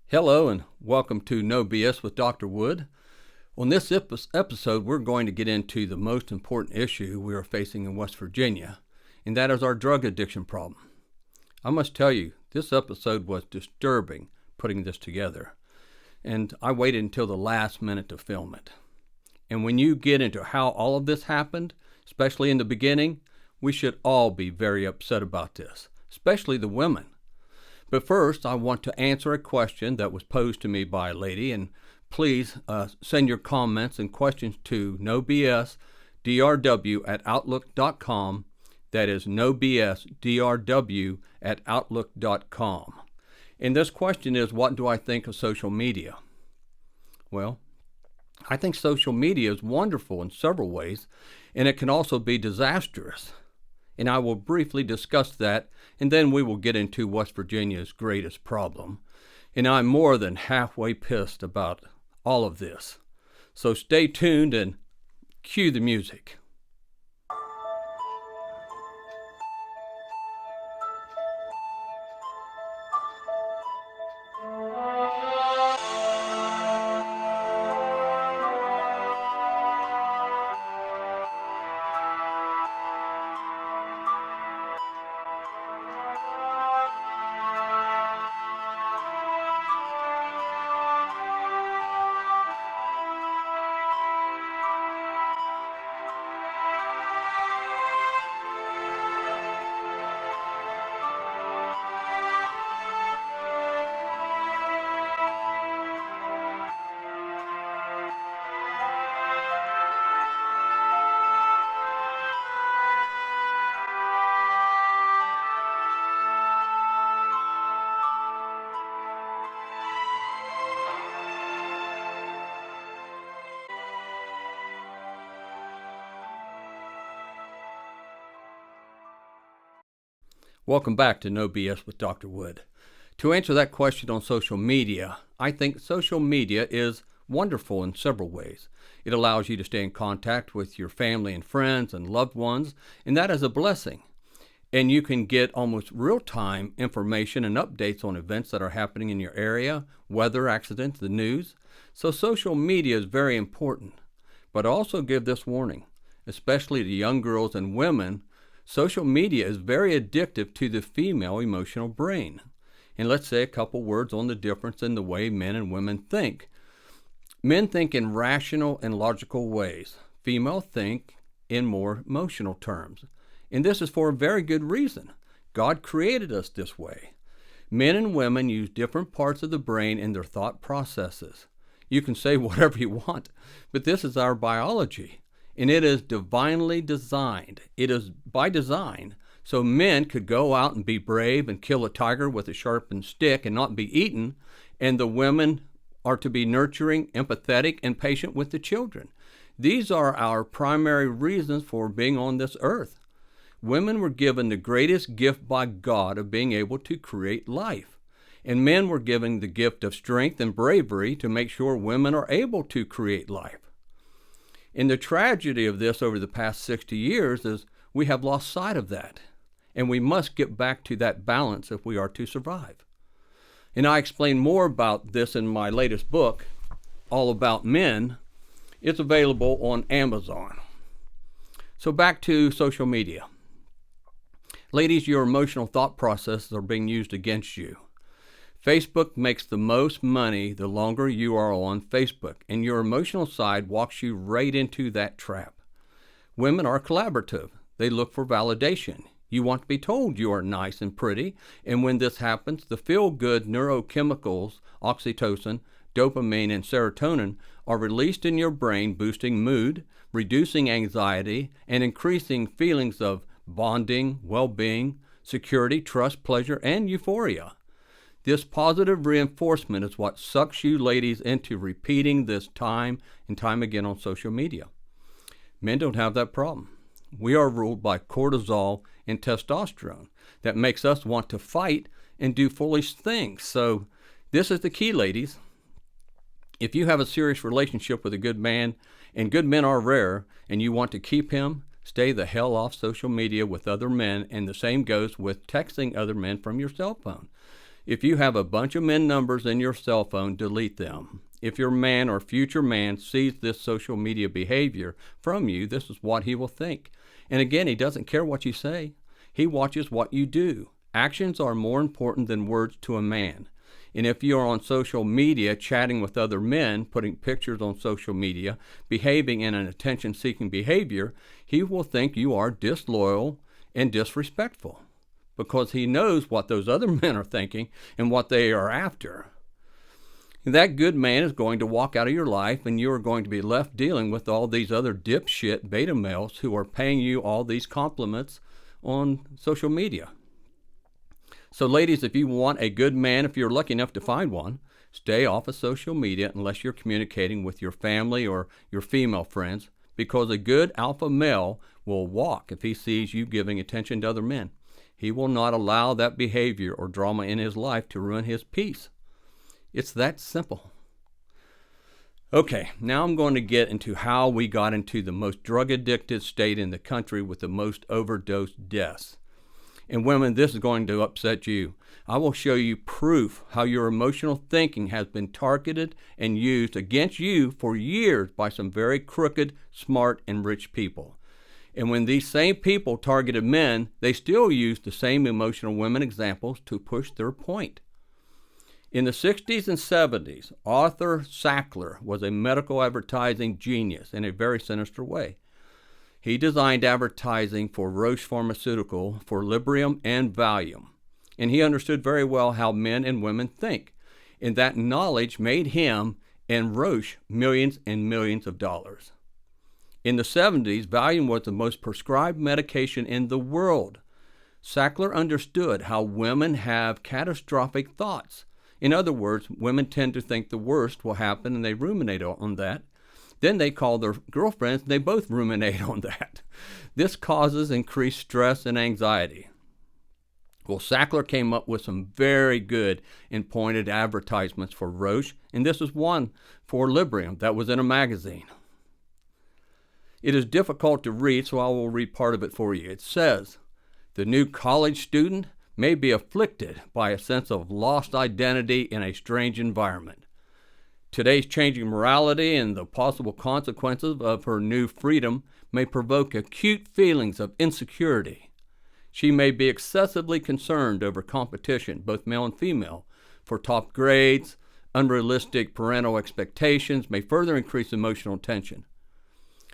Hello and welcome to No BS with Dr. Wood. On this episode, we're going to get into the most important issue we are facing in West Virginia, and that is our drug addiction problem. I must tell you, this episode was disturbing putting this together, and I waited until the last minute to film it. And when you get into how all of this happened, especially in the beginning, we should all be very upset about this, especially the women. But first, I want to answer a question that was posed to me by a lady, and please send your comments and questions to nobsdrw@outlook.com. That is nobsdrw@outlook.com. And this question is, what do I think of social media? Well, I think social media is wonderful in several ways, and it can also be disastrous. And I will briefly discuss that, and then we will get into West Virginia's greatest problem. And I'm more than halfway pissed about all of this. So stay tuned and cue the music. Welcome back to No BS with Dr. Wood. To answer that question on social media, I think social media is wonderful in several ways. It allows you to stay in contact with your family and friends and loved ones, and that is a blessing. And you can get almost real-time information and updates on events that are happening in your area, weather, accidents, the news. So social media is very important. But also give this warning, especially to young girls and women. Social media is very addictive to the female emotional brain. And let's say a couple words on the difference in the way men and women think. Men think in rational and logical ways. Females think in more emotional terms. And this is for a very good reason. God created us this way. Men and women use different parts of the brain in their thought processes. You can say whatever you want, but this is our biology. And it is divinely designed. It is by design. So men could go out and be brave and kill a tiger with a sharpened stick and not be eaten. And the women are to be nurturing, empathetic, and patient with the children. These are our primary reasons for being on this earth. Women were given the greatest gift by God of being able to create life. And men were given the gift of strength and bravery to make sure women are able to create life. And the tragedy of this over the past 60 years is we have lost sight of that. And we must get back to that balance if we are to survive. And I explain more about this in my latest book, All About Men. It's available on Amazon. So back to social media. Ladies, your emotional thought processes are being used against you. Facebook makes the most money the longer you are on Facebook, and your emotional side walks you right into that trap. Women are collaborative. They look for validation. You want to be told you are nice and pretty, and when this happens, the feel-good neurochemicals, oxytocin, dopamine, and serotonin, are released in your brain, boosting mood, reducing anxiety, and increasing feelings of bonding, well-being, security, trust, pleasure, and euphoria. This positive reinforcement is what sucks you ladies into repeating this time and time again on social media. Men don't have that problem. We are ruled by cortisol and testosterone that makes us want to fight and do foolish things. So this is the key, ladies. If you have a serious relationship with a good man, and good men are rare, and you want to keep him, stay the hell off social media with other men, and the same goes with texting other men from your cell phone. If you have a bunch of men numbers in your cell phone, delete them. If your man or future man sees this social media behavior from you, this is what he will think. And again, he doesn't care what you say. He watches what you do. Actions are more important than words to a man. And if you're on social media chatting with other men, putting pictures on social media, behaving in an attention-seeking behavior, he will think you are disloyal and disrespectful because he knows what those other men are thinking and what they are after. That good man is going to walk out of your life, and you are going to be left dealing with all these other dipshit beta males who are paying you all these compliments on social media. So ladies, if you want a good man, if you're lucky enough to find one, stay off of social media unless you're communicating with your family or your female friends, because a good alpha male will walk if he sees you giving attention to other men. He will not allow that behavior or drama in his life to ruin his peace. It's that simple. Okay, now I'm going to get into how we got into the most drug-addicted state in the country with the most overdose deaths. And women, this is going to upset you. I will show you proof how your emotional thinking has been targeted and used against you for years by some very crooked, smart, and rich people. And when these same people targeted men, they still used the same emotional women examples to push their point. In the 60s and 70s, Arthur Sackler was a medical advertising genius in a very sinister way. He designed advertising for Roche Pharmaceutical for Librium and Valium, and he understood very well how men and women think, and that knowledge made him and Roche millions and millions of dollars. In the 70s, Valium was the most prescribed medication in the world. Sackler understood how women have catastrophic thoughts. In other words, women tend to think the worst will happen and they ruminate on that. Then they call their girlfriends and they both ruminate on that. This causes increased stress and anxiety. Well, Sackler came up with some very good and pointed advertisements for Roche, and this is one for Librium that was in a magazine. It is difficult to read, so I will read part of it for you. It says, "The new college student may be afflicted by a sense of lost identity in a strange environment. Today's changing morality and the possible consequences of her new freedom may provoke acute feelings of insecurity. She may be excessively concerned over competition, both male and female, for top grades. Unrealistic parental expectations may further increase emotional tension.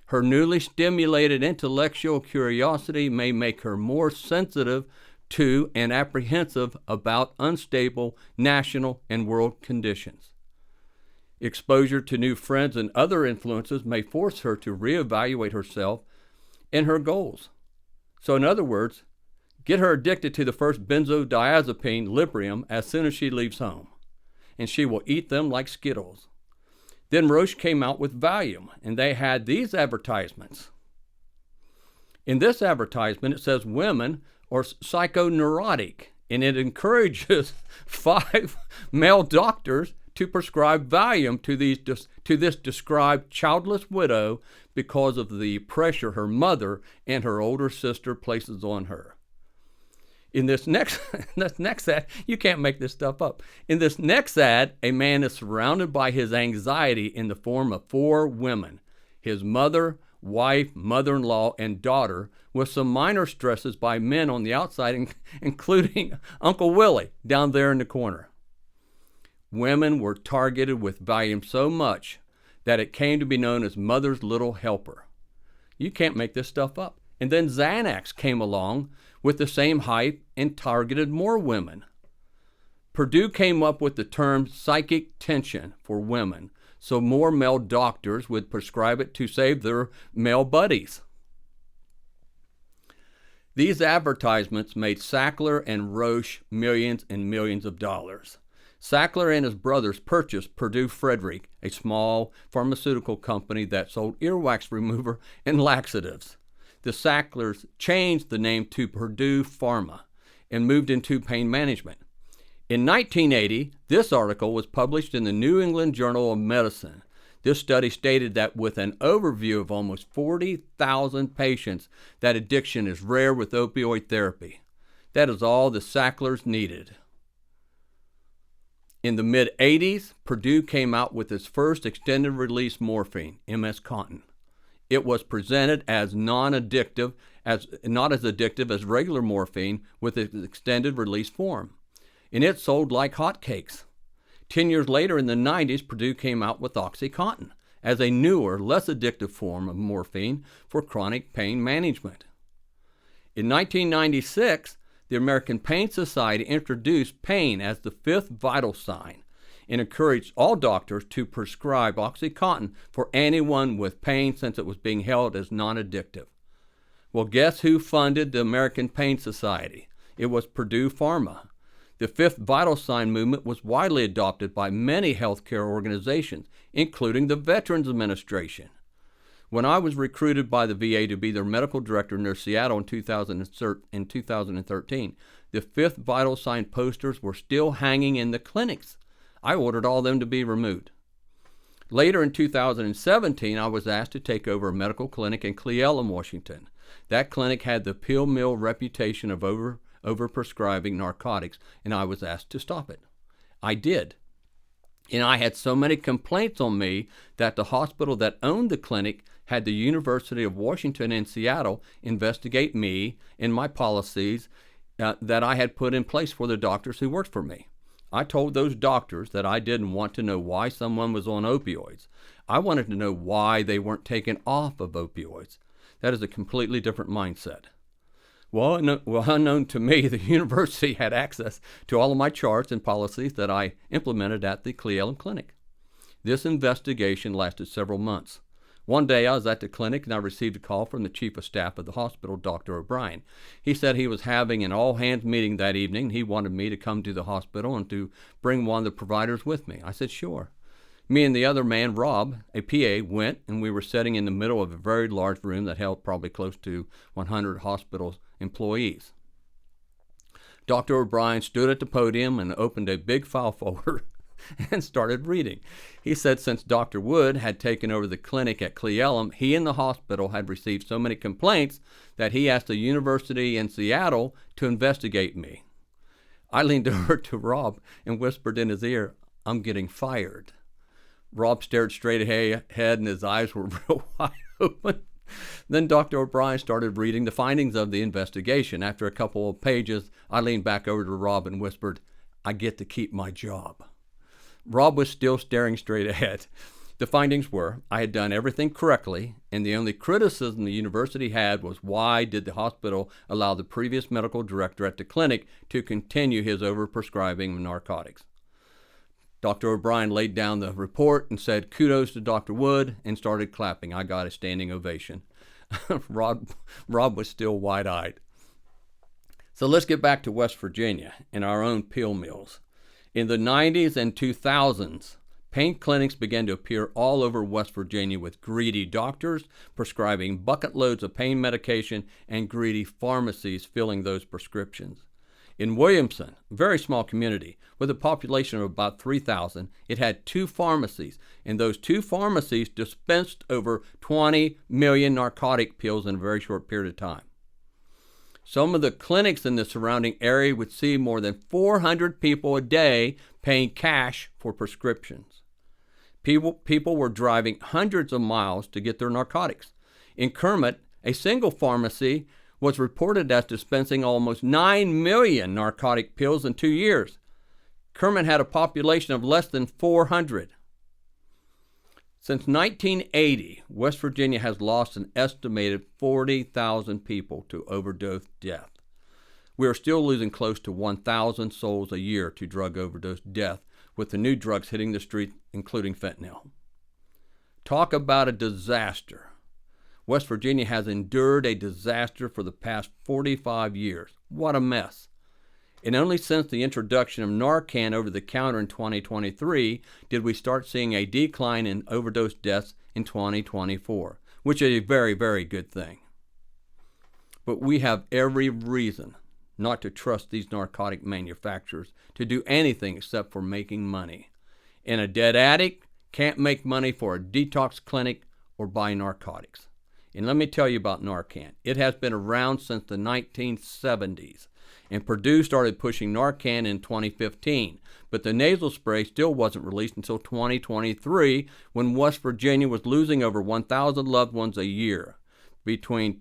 Her newly stimulated intellectual curiosity may make her more sensitive to and apprehensive about unstable national and world conditions. Exposure to new friends and other influences may force her to reevaluate herself and her goals." So in other words, get her addicted to the first benzodiazepine, Librium, as soon as she leaves home, and she will eat them like Skittles. Then Roche came out with Valium, and they had these advertisements. In this advertisement, it says women are psychoneurotic, and it encourages 5 male doctors to prescribe Valium to this described childless widow because of the pressure her mother and her older sister places on her. In this next ad, you can't make this stuff up. In this next ad, a man is surrounded by his anxiety in the form of 4 women, his mother, wife, mother-in-law, and daughter, with some minor stresses by men on the outside, including Uncle Willie down there in the corner. Women were targeted with Valium so much that it came to be known as Mother's Little Helper. You can't make this stuff up. And then Xanax came along with the same hype and targeted more women. Purdue came up with the term psychic tension for women, so more male doctors would prescribe it to save their male buddies. These advertisements made Sackler and Roche millions and millions of dollars. Sackler and his brothers purchased Purdue Frederick, a small pharmaceutical company that sold earwax remover and laxatives. The Sacklers changed the name to Purdue Pharma and moved into pain management. In 1980, this article was published in the New England Journal of Medicine. This study stated that with an overview of almost 40,000 patients, that addiction is rare with opioid therapy. That is all the Sacklers needed. In the mid-'80s, Purdue came out with its first extended-release morphine, MS-Contin. It was presented as not as addictive as regular morphine with its extended-release form, and it sold like hotcakes. 10 years later, in the 90s, Purdue came out with OxyContin as a newer, less addictive form of morphine for chronic pain management. In 1996, the American Pain Society introduced pain as the fifth vital sign and encouraged all doctors to prescribe OxyContin for anyone with pain since it was being held as non-addictive. Well, guess who funded the American Pain Society? It was Purdue Pharma. The fifth vital sign movement was widely adopted by many healthcare organizations, including the Veterans Administration. When I was recruited by the VA to be their medical director near Seattle in 2013, the fifth vital sign posters were still hanging in the clinics. I ordered all of them to be removed. Later in 2017, I was asked to take over a medical clinic in Cle Elum, Washington. That clinic had the pill mill reputation of overprescribing narcotics, and I was asked to stop it. I did. And I had so many complaints on me that the hospital that owned the clinic had the University of Washington in Seattle investigate me and my policies that I had put in place for the doctors who worked for me. I told those doctors that I didn't want to know why someone was on opioids. I wanted to know why they weren't taken off of opioids. That is a completely different mindset. Well, unknown to me, the university had access to all of my charts and policies that I implemented at the Cle Elum Clinic. This investigation lasted several months. One day I was at the clinic and I received a call from the chief of staff of the hospital, Dr. O'Brien. He said he was having an all-hands meeting that evening. He wanted me to come to the hospital and to bring one of the providers with me. I said, sure. Me and the other man, Rob, a PA, went, and we were sitting in the middle of a very large room that held probably close to 100 hospital employees. Dr. O'Brien stood at the podium and opened a big file folder and started reading. He said since Dr. Wood had taken over the clinic at Cle Elum, he and the hospital had received so many complaints that he asked the university in Seattle to investigate me. I leaned over to Rob and whispered in his ear, "I'm getting fired." Rob stared straight ahead and his eyes were real wide open. Then Dr. O'Brien started reading the findings of the investigation. After a couple of pages, I leaned back over to Rob and whispered, "I get to keep my job." Rob was still staring straight ahead. The findings were, I had done everything correctly, and the only criticism the university had was why did the hospital allow the previous medical director at the clinic to continue his overprescribing of narcotics. Dr. O'Brien laid down the report and said, "Kudos to Dr. Wood," and started clapping. I got a standing ovation. Rob was still wide-eyed. So let's get back to West Virginia and our own pill mills. In the 90s and 2000s, pain clinics began to appear all over West Virginia with greedy doctors prescribing bucket loads of pain medication and greedy pharmacies filling those prescriptions. In Williamson, a very small community with a population of about 3,000, it had 2 pharmacies, and those 2 pharmacies dispensed over 20 million narcotic pills in a very short period of time. Some of the clinics in the surrounding area would see more than 400 people a day paying cash for prescriptions. People were driving hundreds of miles to get their narcotics. In Kermit, a single pharmacy was reported as dispensing almost 9 million narcotic pills in 2 years. Kermit had a population of less than 400. Since 1980, West Virginia has lost an estimated 40,000 people to overdose death. We are still losing close to 1,000 souls a year to drug overdose death, with the new drugs hitting the street, including fentanyl. Talk about a disaster. West Virginia has endured a disaster for the past 45 years. What a mess. And only since the introduction of Narcan over the counter in 2023 did we start seeing a decline in overdose deaths in 2024, which is a very, very good thing. But we have every reason not to trust these narcotic manufacturers to do anything except for making money. And a dead addict can't make money for a detox clinic or buy narcotics. And let me tell you about Narcan. It has been around since the 1970s. and Purdue started pushing Narcan in 2015. But the nasal spray still wasn't released until 2023, when West Virginia was losing over 1,000 loved ones a year. Between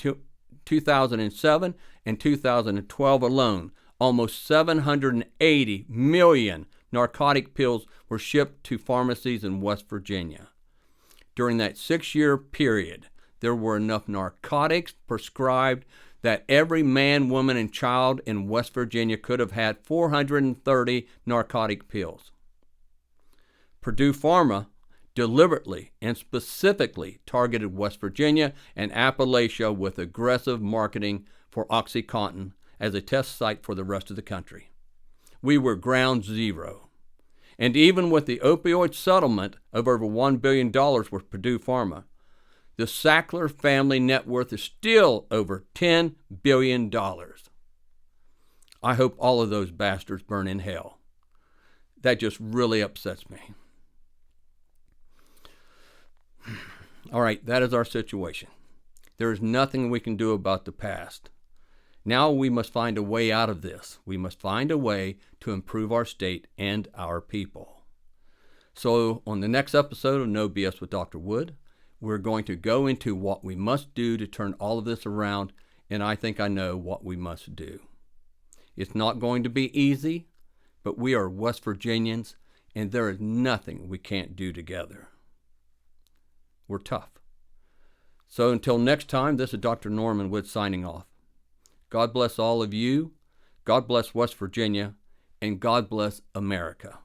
2007 and 2012 alone, almost 780 million narcotic pills were shipped to pharmacies in West Virginia. During that 6-year period, there were enough narcotics prescribed that every man, woman, and child in West Virginia could have had 430 narcotic pills. Purdue Pharma deliberately and specifically targeted West Virginia and Appalachia with aggressive marketing for OxyContin as a test site for the rest of the country. We were ground zero. And even with the opioid settlement of over $1 billion with Purdue Pharma, the Sackler family net worth is still over $10 billion. I hope all of those bastards burn in hell. That just really upsets me. All right, that is our situation. There is nothing we can do about the past. Now we must find a way out of this. We must find a way to improve our state and our people. So on the next episode of No BS with Dr. Wood, we're going to go into what we must do to turn all of this around, and I think I know what we must do. It's not going to be easy, but we are West Virginians, and there is nothing we can't do together. We're tough. So until next time, this is Dr. Norman Wood signing off. God bless all of you, God bless West Virginia, and God bless America.